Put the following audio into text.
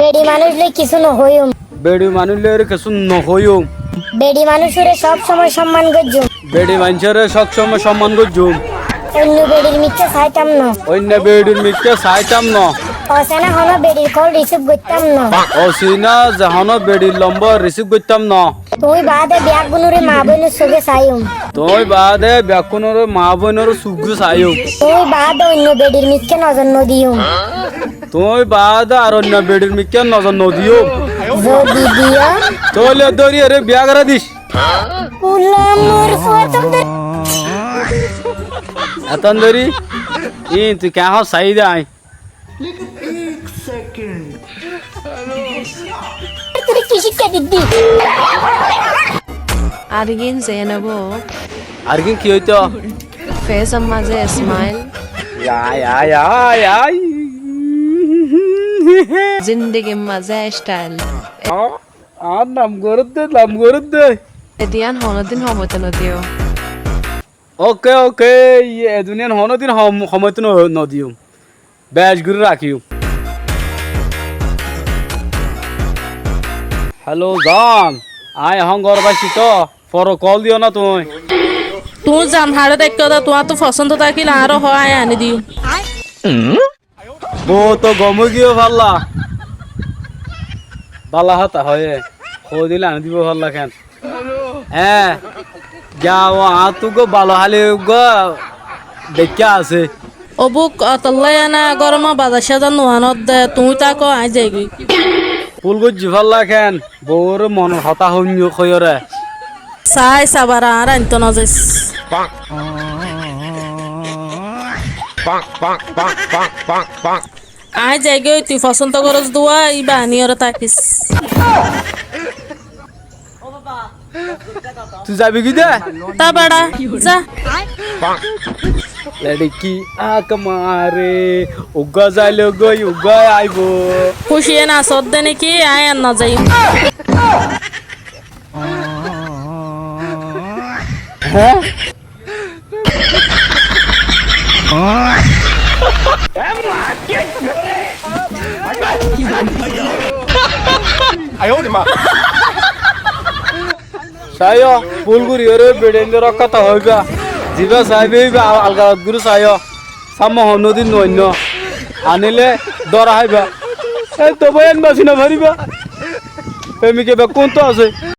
বেডি মানুষলে কিছু নহইম। বেডি মানুষের কিছু নহইম। বেডি মানুষের সব সময় সম্মান করজুম। বেডি মানুষের সবসময় সম্মান করজুম। অন্য বেডির মিথ্যে চাইতাম না। অন্য বেডির মিথ্যে চাইতাম না। অচেনা হন বেডির কল রিসিভ করতাম না। অচিনা জাহান বেডির নম্বর রিসিভ করতাম না। তুই বাদে ব্যাগ বুনুরে মা বোনের চোখে চাইম। তুই বাদে ব্যাকুনের মা বোনের সুখ চাইও। তুই বাদে অন্য বেডির মিথ্যে নজর নদিম। তুই বাদে আর অন্য বেডির মিথ্যে নজর নদিও। যদি দিয়া তোলে দরি আরে বিয়া করে দিস। উলামর ফতম দে এতন দরি তুই কেন চাই দেয় তুই কি শিক্ষা দিদি? Argin Zainabo, আর কি হইতো? face of Maze smile, আয় আয় আয় আয় Zindagi Maze style. আর নাম করত দে Edian Honodin Homotonodio. ওকে ওকে এ দুনিয়ান হনদিন সময়তো নদিও ব্যাস গুরু রাখিও। হ্যালো জান আয় হং গরবাসি তো পর কল দিও না তুই। তুই জান হারে দেখ তোমার তো পছন্দ থাকিলে আরো হয় আনি দিও। বউ তো গমে গিয়ে ভাল্লা বালা হাতা হয় খো দিলে আনি দিব ভাল্লা কেন। হ্যাঁ যাও তুগো ভালো হালে গো দেখা আছে। অবুক অতল্লাই না গরমা বাজার সাজার নোয়ানত দে তুই তাকো আই যাইগি। ফুল গজি ভাল্লা কেন বউর মনের হতা হইরে চাই চাবার আর আনতো না যাইস। আই যাইগে তুই পছন্দ করস দোয়া ই বানি ওরা তাকিস। তুই যাবি কি দে তা বেড়া যা। লড়কি আক মারে উগা যাইলো গই উগা আইবো। খুশি না সদ দে নাকি আয় আর না যাই। হ্যাঁ সাইও ফুলগুড়ি ওরে বেডেন্দ্র কথা হইবা জিবা সাইবে আলগাত গুরু সাইও সাম নদীর নৈন্য আনিলে দরা হাইবা এই তো বয়ান বাসি না ভারিবা প্রেমিকে কোন তো আছে।